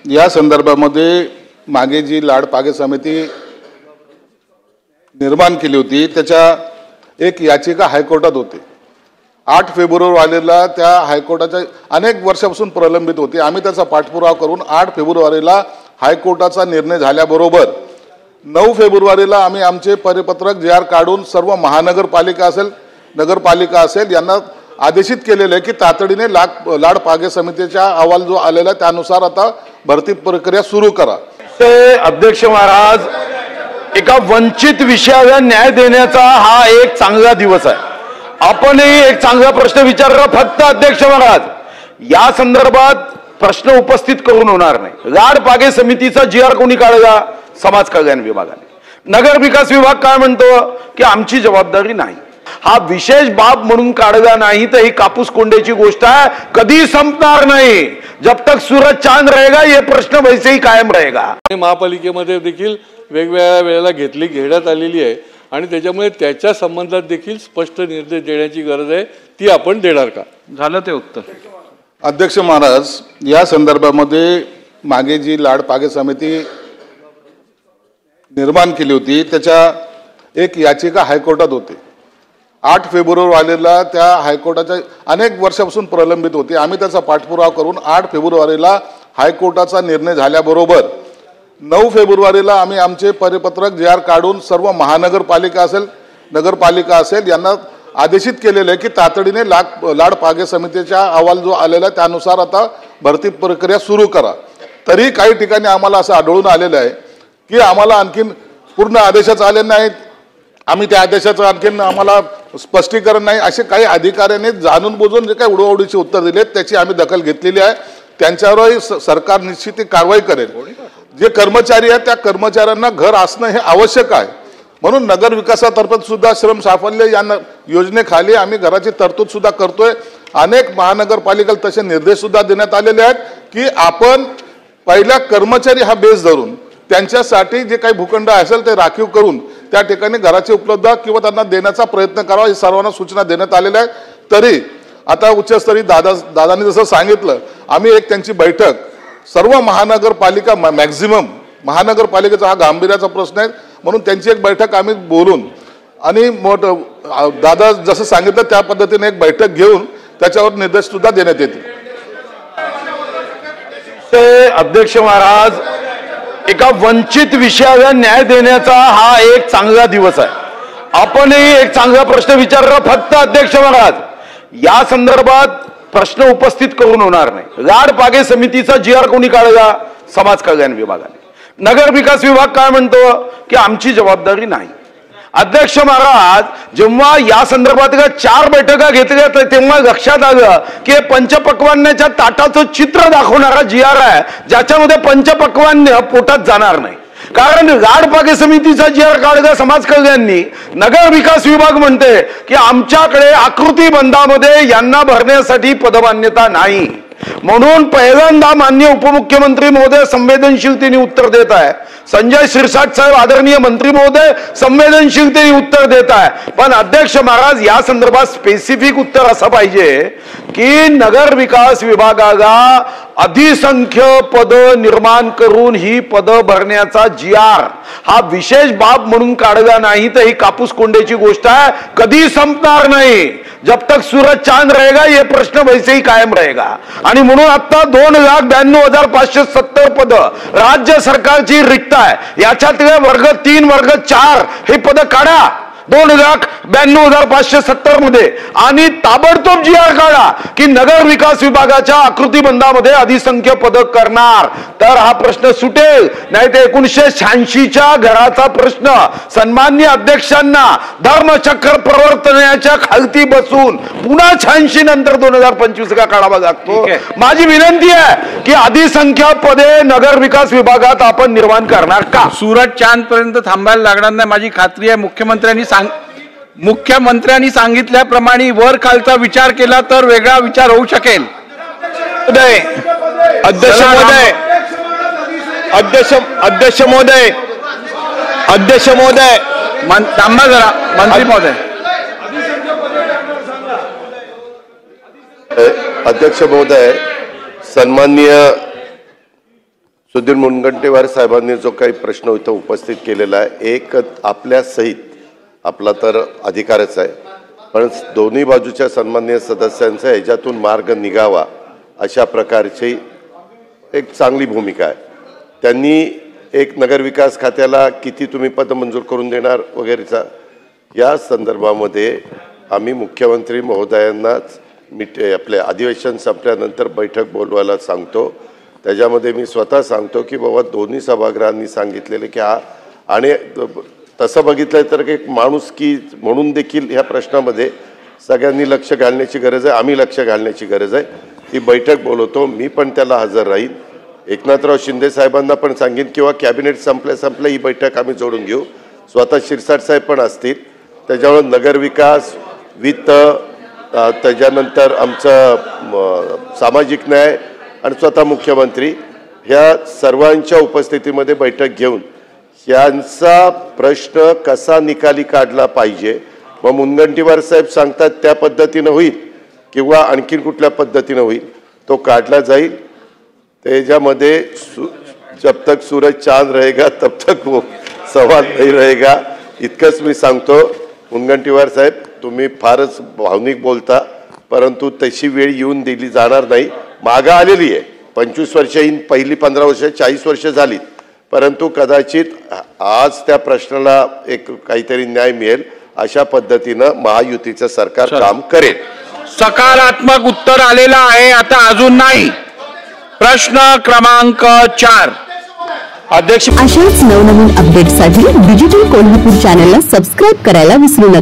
या संदर्भामध्ये मागे जी लाड पागे समिती निर्माण केली होती त्याच्या एक याचिका हायकोर्टात होती। 8 फेब्रुवारीला त्या हायकोर्टाच्या अनेक वर्षापासून प्रलंबित होती। आम्ही त्याचा पाठपुरावा करून 8 फेब्रुवारीला हायकोर्टाचा निर्णय झाल्याबरोबर 9 फेब्रुवारीला आम्ही आमचे परिपत्रक जे आर काढून सर्व महानगरपालिका असेल नगरपालिका असेल यांना आदेशित केलेले की तातडीने लाड पागे समितीचा अहवाल जो आलेला त्यानुसार आता भरती प्रक्रिया सुरू करा। अध्यक्ष महाराज, एका वंचित विषयाला न्याय देण्याचा हा एक चांगला दिवस आहे। आपणही एक चांगला प्रश्न विचारला, फक्त अध्यक्ष महाराज या संदर्भात प्रश्न उपस्थित करून होणार नाही। लाड पागे समितीचा जी आर कोणी काढला? समाज कल्याण विभागाने। नगर विकास विभाग काय म्हणतो की आमची जबाबदारी नाही। हा विशेष बाब म्हणून काढला नाही तर ही कापूस कोंड्याची गोष्ट आहे, कधी संपणार नाही। जब तक सूरज चांद रहेगा ये प्रश्न वैसे ही कायम रहेगा। महापालिकेमध्ये देखील वेगवेगळ्या वेळेला घेण्यात आलेली आहे आणि त्याच्यामुळे त्याच्या संबंधात देखील स्पष्ट निर्देश देण्याची गरज आहे। ती आपण देणार का? झालं ते उत्तर। अध्यक्ष महाराज, या संदर्भामध्ये मागे जी लाड पागे समिती निर्माण केली होती त्याच्या एक याचिका हायकोर्टात होती। 8 फेब्रुवारीला त्या हायकोर्टाच्या अनेक वर्षापासून प्रलंबित होती। आम्ही त्याचा पाठपुरावा करून 8 फेब्रुवारीला हायकोर्टाचा निर्णय झाल्याबरोबर 9 फेब्रुवारीला आम्ही आमचे परिपत्रक जे आर काढून सर्व महानगरपालिका असेल नगरपालिका असेल यांना आदेशित केलेले की तातडीने लाड पागे समितीचा अहवाल जो आलेला त्यानुसार आता भरती प्रक्रिया सुरू करा। तरी काही ठिकाणी आम्हाला असं आढळून आलेलं आहे की आम्हाला आणखीन पूर्ण आदेशच आले नाहीत, आम्ही त्या आदेशाचं आणखीन आम्हाला स्पष्टीकरण नाही, असे काही अधिकाऱ्यांनी जाणून बुजून जे काही उडवाउडीची उत्तर दिलेत त्याची आम्ही दखल घेतलेली आहे। त्यांच्यावरही सरकार निश्चित कारवाई करेल। जे कर्मचारी आहेत त्या कर्मचाऱ्यांना घर असणं हे आवश्यक आहे, म्हणून नगर विकासातर्फे सुद्धा श्रम साफल्य या योजनेखाली आम्ही घराची तरतूद सुद्धा करतोय। अनेक महानगरपालिकेला तसे निर्देश सुद्धा देण्यात आलेले आहेत की आपण पहिल्या कर्मचारी हा बेस धरून त्यांच्यासाठी जे काही भूखंड असेल ते राखीव करून त्या ठिकाणी घराची उपलब्धता किंवा त्यांना देण्याचा प्रयत्न करावा, ही सर्वांना सूचना देण्यात आलेल्या आहेत। तरी आता उच्चस्तरीय दादांनी जसं सांगितलं, आम्ही एक त्यांची बैठक सर्व महानगरपालिका मॅक्झिमम महानगरपालिकेचा हा गांभीर्याचा प्रश्न आहे म्हणून त्यांची एक बैठक आम्ही बोलून आणि दादा जसं सांगितलं त्या पद्धतीने एक बैठक घेऊन त्याच्यावर निर्देश सुद्धा देण्यात येतील। अध्यक्ष महाराज, एका वंचित विषयाला न्याय देण्याचा हा एक चांगला दिवस आहे। आपणही एक चांगला प्रश्न विचारला, फक्त अध्यक्ष महाराज या संदर्भात प्रश्न उपस्थित करून होणार नाही। लाड पागे समितीचा जी आर कोणी काढला? समाज कल्याण विभागाने। नगर विकास विभाग काय म्हणतो की आमची जबाबदारी नाही। अध्यक्ष महाराज, जेव्हा या संदर्भातल्या 4 बैठका घेतल्या तेव्हा लक्षात आलं की पंचपक्वान्नाच्या ताटाचं चित्र दाखवणारा जी आर आहे, ज्याच्यामध्ये पंचपक्वान्न पोटात जाणार नाही। कारण लाड पागे समितीचा जी आर काढला समाज कल्याणनी, नगर विकास विभाग म्हणते की आमच्याकडे आकृतीबंधामध्ये यांना भरण्यासाठी पदमान्यता नाही। म्हणून पहिल्यांदा माननीय उपमुख्यमंत्री महोदय संवेदनशीलतेने उत्तर देत आहे। संजय शिरसाट साहेब आदरणीय मंत्री महोदय संवेदनशीलतेने उत्तर देत आहे। पण अध्यक्ष महाराज, या संदर्भात स्पेसिफिक उत्तर असं पाहिजे की नगर विकास विभागाला अधिसंख्य पद निर्माण करून ही पद भरण्याचा जी आर हा विशेष बाब म्हणून काढला नाही तर ही कापूस कोंड्याची गोष्ट आहे, कधी संपणार नाही। जब तक सूरज चांद रहेगा ये प्रश्न वैसे ही कायम रहेगा। आणि म्हणून आता 2,92,570 पद राज्य सरकारची रिक्त आहे। याच्यातले वर्ग 3 वर्ग 4 हे पद काढा 2,92,570 मध्ये आणि ताबडतोब जी आर काढा की नगर विकास विभागाच्या आकृतीबंधामध्ये अधिसंख्य पद करणार, तर हा प्रश्न सुटेल। नाही तर 1986च्या घराचा प्रश्न सन्माननीय अध्यक्षांना धर्मचक्र प्रवर्तनाच्या खालती बसून पुन्हा 86 नंतर 2025 का काढावा लागतो। माझी विनंती आहे की अधिसंख्य पदे नगर विकास विभागात आपण निर्माण करणार का? सूरज चांद पर्यंत थांबायला लागणार नाही, माझी खात्री आहे। मुख्यमंत्र्यांनी सांगितल्याप्रमाणे वर खालचा विचार केला तर वेगळा विचार होऊ शकेल। अध्यक्ष महोदय, थांबा जरा मंत्री महोदय। अध्यक्ष महोदय, सन्माननीय सुधीर मुनगंटीवार साहेबांनी जो काही प्रश्न इथं उपस्थित केलेला आहे, एक आपल्या सहित आपला तर अधिकारच आहे, पण दोन्ही बाजूच्या सन्माननीय सदस्यांचा याच्यातून मार्ग निघावा अशा प्रकारची एक चांगली भूमिका आहे. त्यांनी एक नगरविकास खात्याला किती तुम्ही पद मंजूर करून देणार वगैरेचा या संदर्भामध्ये आम्ही मुख्यमंत्री महोदयांनाच आपले अधिवेशन संपल्यानंतर बैठक बोलवायला सांगतो. त्याच्यामध्ये मी स्वतः सांगतो की बाबा दोन्ही सभागृहांनी सांगितलेले की हा, आणि तसं बघितलं तर एक माणुसकी म्हणून देखील ह्या प्रश्नामध्ये सगळ्यांनी लक्ष घालण्याची गरज आहे, आम्ही लक्ष घालण्याची गरज आहे. ती बैठक बोलवतो, मी पण त्याला हजर राहीन. एकनाथराव शिंदे साहेबांना पण सांगेन किंवा कॅबिनेट संपल्या ही बैठक आम्ही जोडून घेऊ. स्वतः शिरसाट साहेब पण असतील. त्याच्यामुळे नगरविकास, वित्त, त्याच्यानंतर आमचं सामाजिक न्याय आणि स्वतः मुख्यमंत्री ह्या सर्वांच्या उपस्थितीमध्ये बैठक घेऊन यांचा प्रश्न कसा निकाली काढला पाहिजे. मग मुनगंटीवार साहेब सांगतात त्या पद्धतीनं होईल किंवा आणखीन कुठल्या पद्धतीनं होईल तो काढला जाईल. त्याच्यामध्ये जब तक सूरज चांद रहेगा तब तक वो सवाल नहीं रहेगा इतकंच मी सांगतो. मुनगंटीवार साहेब, तुम्ही फारच भावनिक बोलता, परंतु तशी वेळ येऊन दिली जाणार नाही. मागं आलेली आहे, 25 वर्ष येईन, पहिली 15 वर्ष 40 वर्ष झाली, परंतु कदाचित आज त्या प्रश्नाला एक काहीतरी न्याय मिळेल अशा पद्धतीनं महायुतीचं सरकार काम करेल. सकारात्मक उत्तर आलेलं आहे, आता अजून नाही. प्रश्न क्रमांक 4. अशाच नवनवीन अपडेटसाठी डिजिटल कोल्हापूर चॅनलला सबस्क्राईब करायला विसरू नका.